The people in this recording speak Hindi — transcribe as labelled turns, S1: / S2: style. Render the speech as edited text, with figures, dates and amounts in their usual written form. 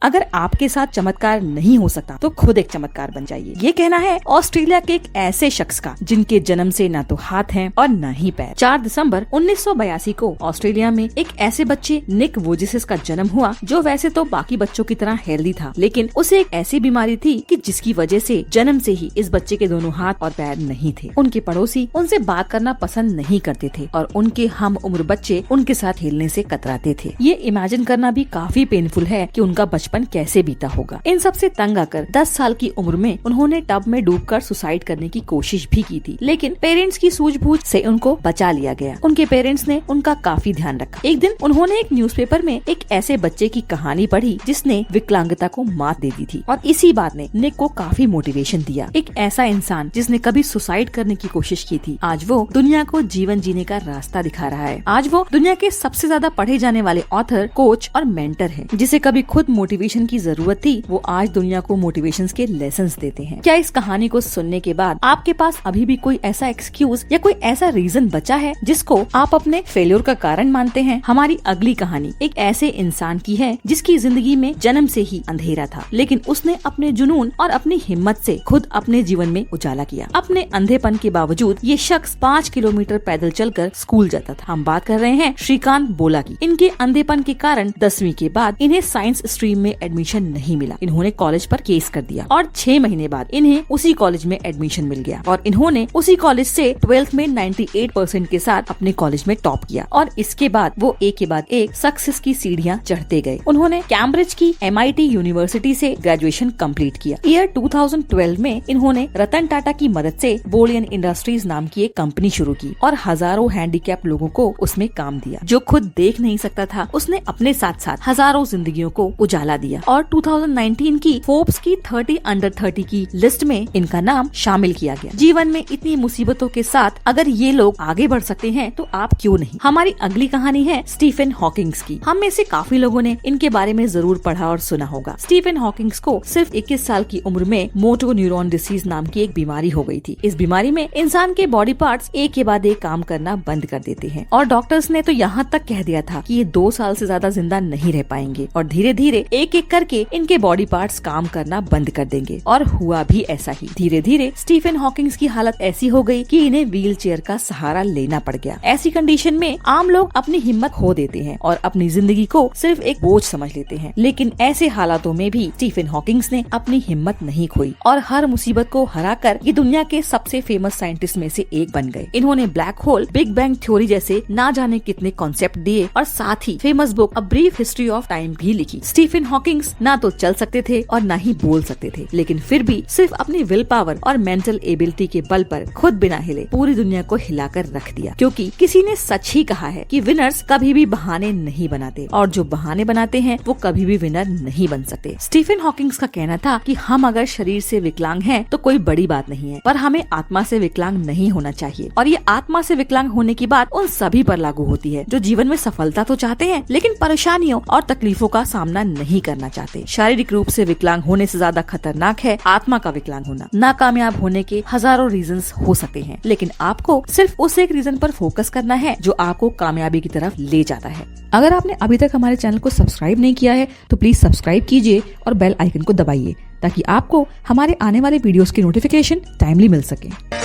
S1: अगर आपके साथ चमत्कार नहीं हो सकता तो खुद एक चमत्कार बन जाइए। ये कहना है ऑस्ट्रेलिया के एक ऐसे शख्स का जिनके जन्म से ना तो हाथ हैं और ना ही पैर। 4 दिसंबर 1982 को ऑस्ट्रेलिया में एक ऐसे बच्चे निक वोजिस का जन्म हुआ जो वैसे तो बाकी बच्चों की तरह हेल्दी था, लेकिन उसे एक ऐसी बीमारी थी कि जिसकी वजह से जन्म से ही इस बच्चे के दोनों हाथ और पैर नहीं थे। उनके पड़ोसी उनसे बात करना पसंद नहीं करते थे और उनके हम उम्र बच्चे उनके साथ खेलने से कतराते थे। ये इमेजिन करना भी काफी पेनफुल है कि उनका बचपन कैसे बीता होगा। इन सब से तंग आकर 10 साल की उम्र में उन्होंने टब में डूबकर सुसाइड करने की कोशिश भी की थी, लेकिन पेरेंट्स की सूझबूझ से उनको बचा लिया गया। उनके पेरेंट्स ने उनका काफी ध्यान रखा। एक दिन उन्होंने एक न्यूज़पेपर में एक ऐसे बच्चे की कहानी पढ़ी जिसने विकलांगता को मात दे दी थी और इसी बात ने निक को काफी मोटिवेशन दिया। एक ऐसा इंसान जिसने कभी सुसाइड करने की कोशिश की थी, आज वो दुनिया को जीवन जीने का रास्ता दिखा रहा है। आज वो दुनिया के सबसे ज्यादा पढ़े जाने वाले ऑथर, कोच और मेंटर है। जिसे कभी खुद मोटिवेशन की जरूरत थी, वो आज दुनिया को मोटिवेशन के लेसन्स देते हैं। क्या इस कहानी को सुनने के बाद आपके पास अभी भी कोई ऐसा एक्सक्यूज या कोई ऐसा रीजन बचा है जिसको आप अपने फेल्योर का कारण मानते हैं? हमारी अगली कहानी एक ऐसे इंसान की है जिसकी जिंदगी में जन्म से ही अंधेरा था, लेकिन उसने अपने जुनून और अपनी हिम्मत से खुद अपने जीवन में उजाला किया। अपने अंधेपन के बावजूद ये शख्स 5 किलोमीटर पैदल चलकर स्कूल जाता था। हम बात कर रहे हैं श्रीकांत बोला की। इनके अंधेपन के कारण 10वीं के बाद इन्हें साइंस स्ट्रीम में एडमिशन नहीं मिला। इन्होंने कॉलेज पर केस कर दिया और 6 महीने बाद इन्हें उसी कॉलेज में एडमिशन मिल गया और इन्होंने उसी कॉलेज से 12th में 98% के साथ अपने कॉलेज में टॉप किया और इसके बाद वो एक के बाद एक सक्सेस की सीढ़ियां चढ़ते गए। उन्होंने कैम्ब्रिज की MIT यूनिवर्सिटी से ग्रेजुएशन कंप्लीट किया। ईयर 2012 में इन्होंने रतन टाटा की मदद से बोलियन इंडस्ट्रीज नाम की एक कंपनी शुरू की और हजारों हैंडीकैप लोगों को उसमें काम दिया। जो खुद देख नहीं सकता था, उसने अपने साथ साथ हजारों जिंदगियों को उजाला दिया और 2019 की फोर्ब्स की 30 अंडर 30 की लिस्ट में इनका नाम शामिल किया गया। जीवन में इतनी मुसीबतों के साथ अगर ये लोग आगे बढ़ सकते हैं तो आप क्यों नहीं। हमारी अगली कहानी है स्टीफन हॉकिंग्स की। हम में से काफी लोगों ने इनके बारे में जरूर पढ़ा और सुना होगा। स्टीफन हॉकिंग्स को सिर्फ 21 साल की उम्र में मोटो न्यूरॉन डिसीज नाम की एक बीमारी हो गई थी। इस बीमारी में इंसान के बॉडी पार्ट्स एक के बाद एक काम करना बंद कर देते हैं और डॉक्टर्स ने तो यहाँ तक कह दिया था कि ये 2 साल से ज्यादा जिंदा नहीं रह पाएंगे और धीरे धीरे एक एक करके इनके बॉडी पार्ट्स काम करना बंद कर देंगे। और हुआ भी ऐसा ही। धीरे धीरे स्टीफन हॉकिंग्स की हालत ऐसी हो गई कि इन्हें व्हील चेयर का सहारा लेना पड़ गया। ऐसी कंडीशन में आम लोग अपनी हिम्मत खो देते हैं और अपनी जिंदगी को सिर्फ एक बोझ समझ लेते हैं, लेकिन ऐसे हालातों में भी स्टीफन हॉकिंग्स ने अपनी हिम्मत नहीं खोई और हर मुसीबत को हराकर ये दुनिया के सबसे फेमस साइंटिस्ट में से एक बन गए। इन्होंने black hole, big bang theory जैसे ना जाने कितने कॉन्सेप्ट दिए और साथ ही famous book a brief history of time भी लिखी। स्टीफन हॉकिंग्स ना तो चल सकते थे और ना ही बोल सकते थे, लेकिन फिर भी सिर्फ अपनी विल पावर और मेंटल एबिलिटी के बल पर खुद बिना हिले पूरी दुनिया को हिलाकर रख दिया। क्योंकि किसी ने सच ही कहा है कि विनर्स कभी भी बहाने नहीं बनाते और जो बहाने बनाते हैं वो कभी भी विनर नहीं बन सकते। स्टीफन हॉकिंग्स का कहना था कि हम अगर शरीर से विकलांग हैं तो कोई बड़ी बात नहीं है, पर हमें आत्मा से विकलांग नहीं होना चाहिए। और ये आत्मा से विकलांग होने की बात उन सभी पर लागू होती है जो जीवन में सफलता तो चाहते हैं लेकिन परेशानियों और तकलीफों का सामना नहीं करना चाहते। शारीरिक रूप से विकलांग होने से ज्यादा खतरनाक है आत्मा का विकलांग होना। नाकामयाब होने के हजारों रीजंस हो सकते हैं, लेकिन आपको सिर्फ उस एक रीजन पर फोकस करना है जो आपको कामयाबी की तरफ ले जाता है। अगर आपने अभी तक हमारे चैनल को सब्सक्राइब नहीं किया है तो प्लीज सब्सक्राइब कीजिए और बेल आइकन को दबाइए ताकि आपको हमारे आने वाले वीडियोस की नोटिफिकेशन टाइमली मिल सके।